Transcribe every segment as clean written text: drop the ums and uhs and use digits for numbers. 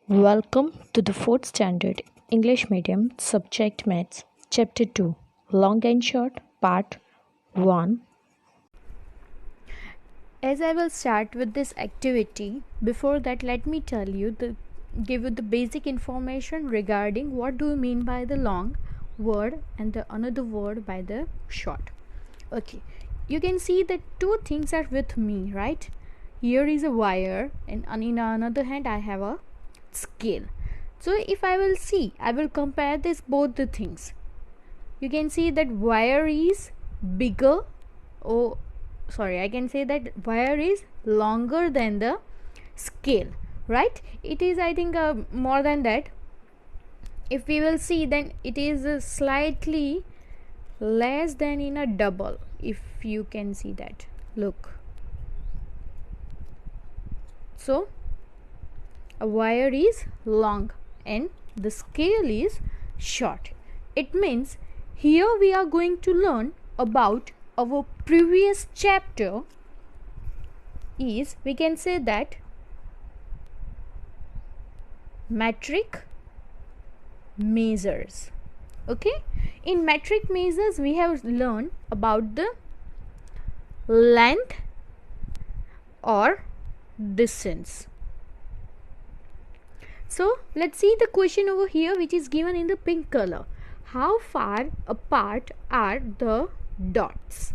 Welcome to the 4th Standard English Medium Subject Maths Chapter 2 Long and Short Part 1. As I will start with this activity, before that let me give you the basic information regarding what do you mean by the long word and the another word by the short. Okay, you can see that two things are with me, right? Here is a wire and in another hand I have a scale. So if I will compare this both the things. You can see that wire is bigger. I can say that wire is longer than the scale, right? It is, I think, more than that. If we will see, then it is slightly less than in a double. If you can see that, look. So a wire is long and the scale is short. It means here we are going to learn about our previous chapter is, we can say that, metric measures. Okay, in metric measures we have learned about the length or distance. So let's see the question over here, which is given in the pink color. How far apart are the dots?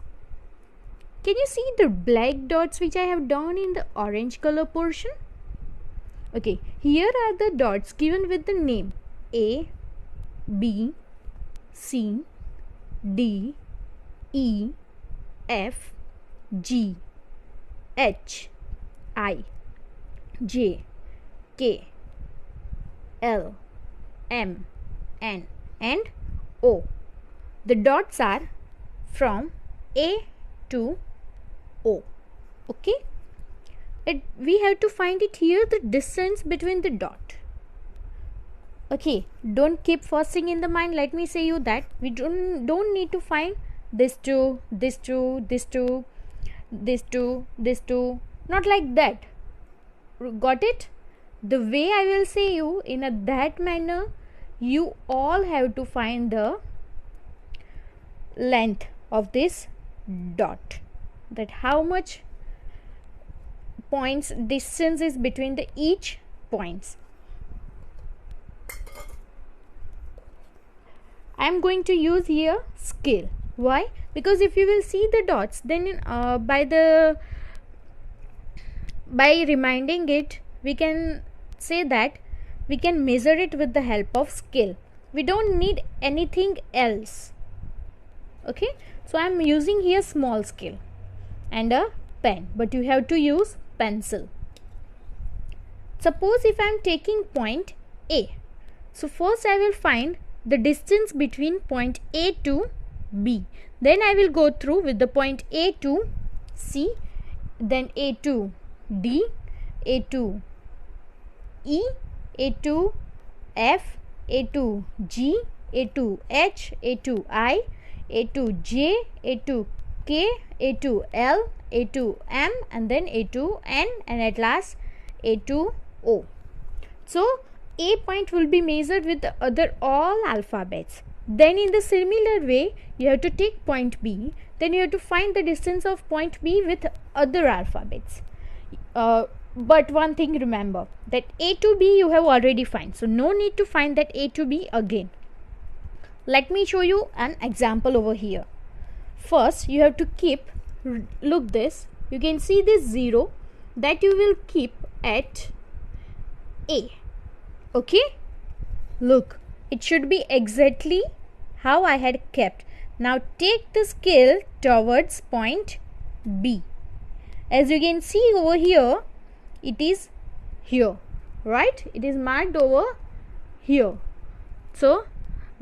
Can you see the black dots which I have done in the orange color portion? Okay, here are the dots given with the name A, B, C, D, E, F, G, H, I, J, K, L, M, N and O. The dots are from A to O. Okay, we have to find it here, the distance between the dot. Okay, don't keep fussing in the mind. Let me say you that we don't need to find this two, this two, this two, this two, this two, not like that. Got it? The way I will say you in that manner, you all have to find the length of this dot, that how much points distance is between the each points. I am going to use here scale. Why? Because if you will see the dots, then by reminding it, we can say that we can measure it with the help of scale. We don't need anything else. Okay, so I am using here small scale and a pen, but you have to use pencil. Suppose if I am taking point A, so first I will find the distance between point A to B. Then I will go through with the point A to C, then A to D, A to E, A to F, A to G, A to H, A to I, A to J, A to K, A to L, A to M and then A to N and at last A to O. So A point will be measured with the other all alphabets. Then in the similar way you have to take point B, then you have to find the distance of point B with other alphabets. But one thing remember, that A to B you have already found, so no need to find that A to B again. Let me show you an example over here. First you have to keep, look this, you can see this 0 that you will keep at A. Okay, look, it should be exactly how I had kept. Now take the scale towards point B. As you can see over here, it is here, right? It is marked over here. So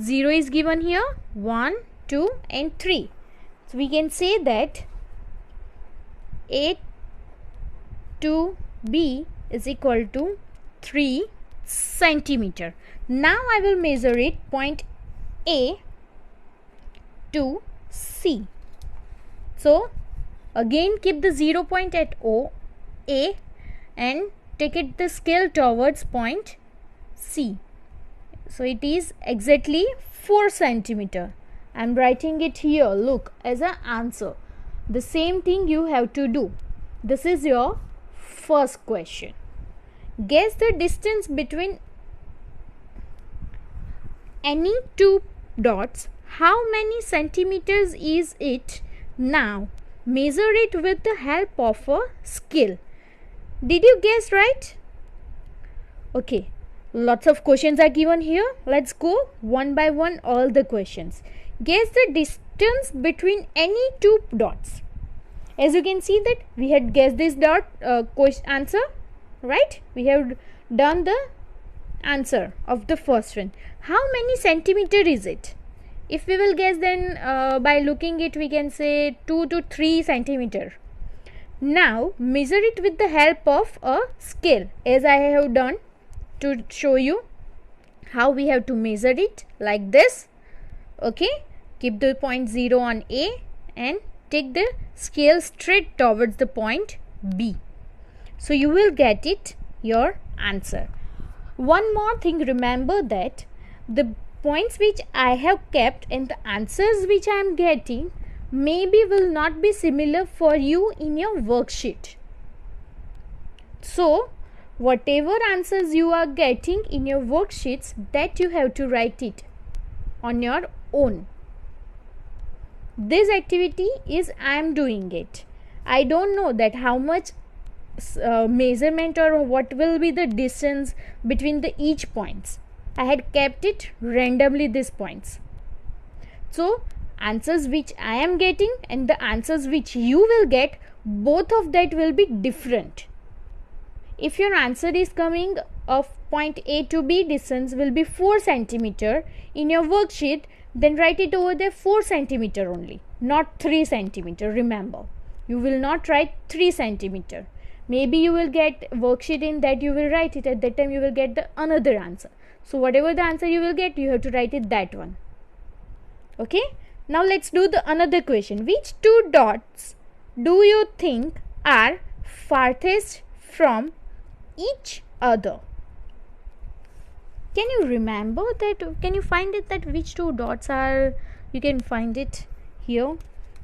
0 is given here, 1, 2 and 3. So we can say that A to B is equal to 3 centimeter. Now I will measure it point A to C. So again keep the 0 point at A and take it the scale towards point C. So it is exactly 4 centimeter. I am writing it here, look, as an answer. The same thing you have to do. This is your first question. Guess the distance between any two dots. How many centimeters is it now? Measure it with the help of a scale. Did you guess right? Okay, lots of questions are given here. Let's go one by one all the questions. Guess the distance between any two dots. As you can see that we had guessed this dot answer, right? We have done the answer of the first one. How many centimeter is it? If we will guess, then by looking it we can say 2 to 3 centimeter. Now measure it with the help of a scale, as I have done to show you how we have to measure it, like this. Okay, keep the point 0 on A and take the scale straight towards the point B. So you will get it, your answer. One more thing, remember that the points which I have kept and the answers which I am getting maybe will not be similar for you in your worksheet. So whatever answers you are getting in your worksheets, that you have to write it on your own. This activity is I am doing it. I don't know that how much measurement or what will be the distance between the each points. I had kept it randomly, these points. So answers which I am getting and the answers which you will get, both of that will be different. If your answer is coming of point A to B, distance will be 4 centimeter in your worksheet, then write it over there 4 centimeter only, not 3 centimeter. Remember, you will not write 3 centimeter. Maybe you will get worksheet in that you will write it, at that time you will get the another answer. So whatever the answer you will get, you have to write it that one. Okay, now let's do the another question. Which two dots do you think are farthest from each other? Can you remember that? Can you find it that which two dots are? You can find it here.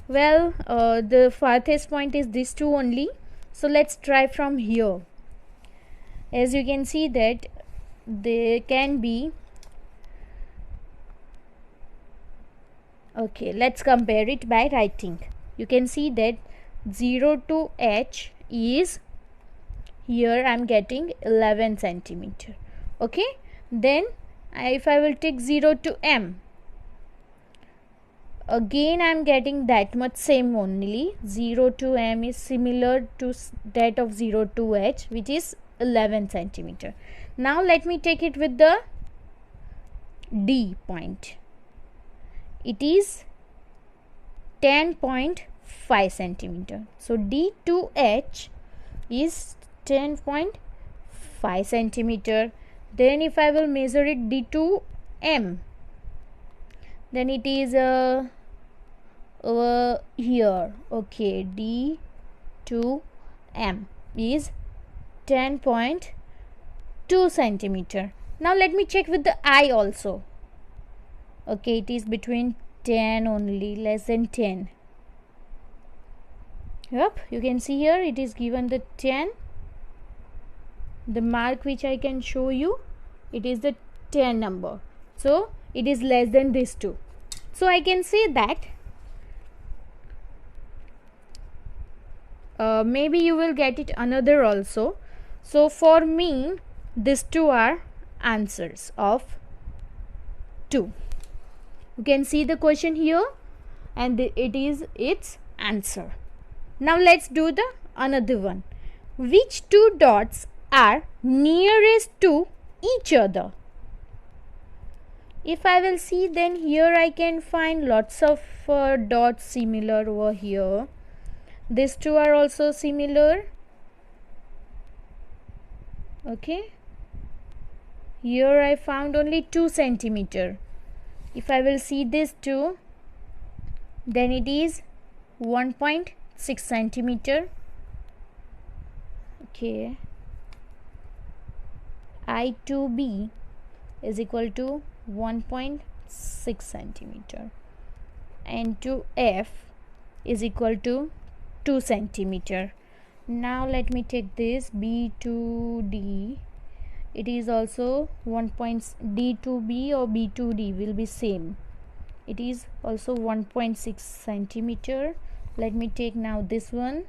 Well, the farthest point is this two only. So let's try from here. As you can see that they can be. Okay, let's compare it by writing. You can see that 0 to H is, here I am getting 11 centimeter. Okay, then if I will take 0 to M, again I am getting that much same only. 0 to M is similar to that of 0 to H, which is 11 centimeter. Now let me take it with the D point. It is 10.5 centimeter. So D to H is 10.5 centimeter. Then if I will measure it D to M, then it is over here. Okay, D to M is 10.2 centimeter. Now let me check with the I also. Okay, it is between 10 only, less than 10. Yep, you can see here it is given the 10. The mark which I can show you, it is the 10 number. So it is less than this two. So I can say that maybe you will get it another also. So for me, these two are answers of 2. You can see the question here and it is its answer. Now let's do the another one. Which two dots are nearest to each other? If I will see, then here I can find lots of dots similar over here. These two are also similar. Okay, here I found only 2 centimeter. If I will see this two, then it is 1.6 centimeter. Okay, I to B is equal to 1.6 centimeter, and to F is equal to 2 centimeter. Now let me take this B to D. It is also 1. D to B or B to D will be same. It is also 1.6 centimeter. Let me take now this one.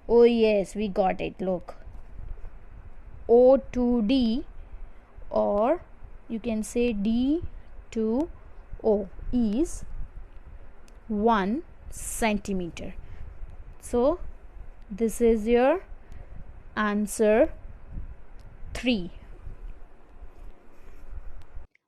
Oh yes, we got it. Look, O to D, or you can say D to O, is 1 centimeter. So this is your answer 3.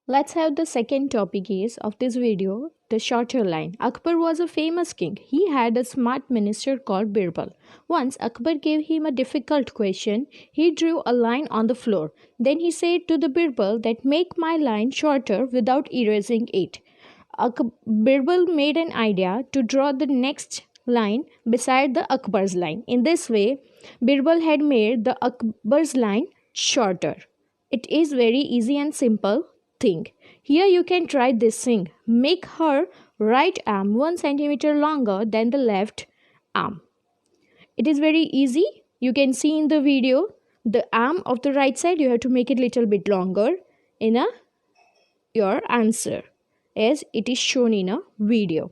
Let's have the second topic is of this video, the shorter line. Akbar was a famous king. He had a smart minister called Birbal. Once Akbar gave him a difficult question. He drew a line on the floor. Then he said to the Birbal that make my line shorter without erasing it. Birbal made an idea to draw the next line beside the Akbar's line. In this way, Birbal had made the Akbar's line shorter. It is very easy and simple thing. Here you can try this thing. Make her right arm 1 centimeter longer than the left arm. It is very easy. You can see in the video the arm of the right side you have to make it little bit longer in your answer as it is shown in a video.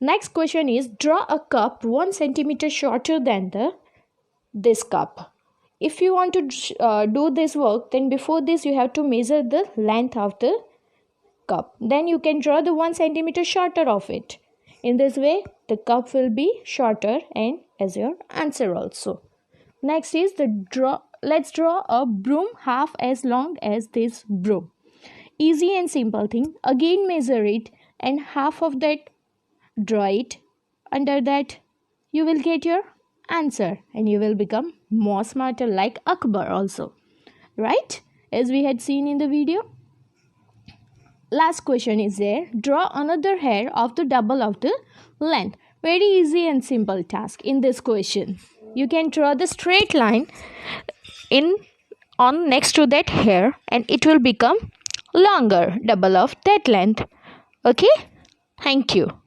Next question is draw a cup 1 centimeter shorter than this cup. If you want to do this work, then before this you have to measure the length of the cup. Then you can draw the 1 centimeter shorter of it. In this way, the cup will be shorter and as your answer also. Next is let's draw a broom half as long as this broom. Easy and simple thing. Again measure it and half of that draw it. Under that you will get your answer and you will become more smarter like Akbar also, right, as we had seen in the video. Last question is there. Draw another hair of the double of the length. Very easy and simple task. In this question you can draw the straight line on next to that hair and it will become longer, double of that length. Okay, thank you.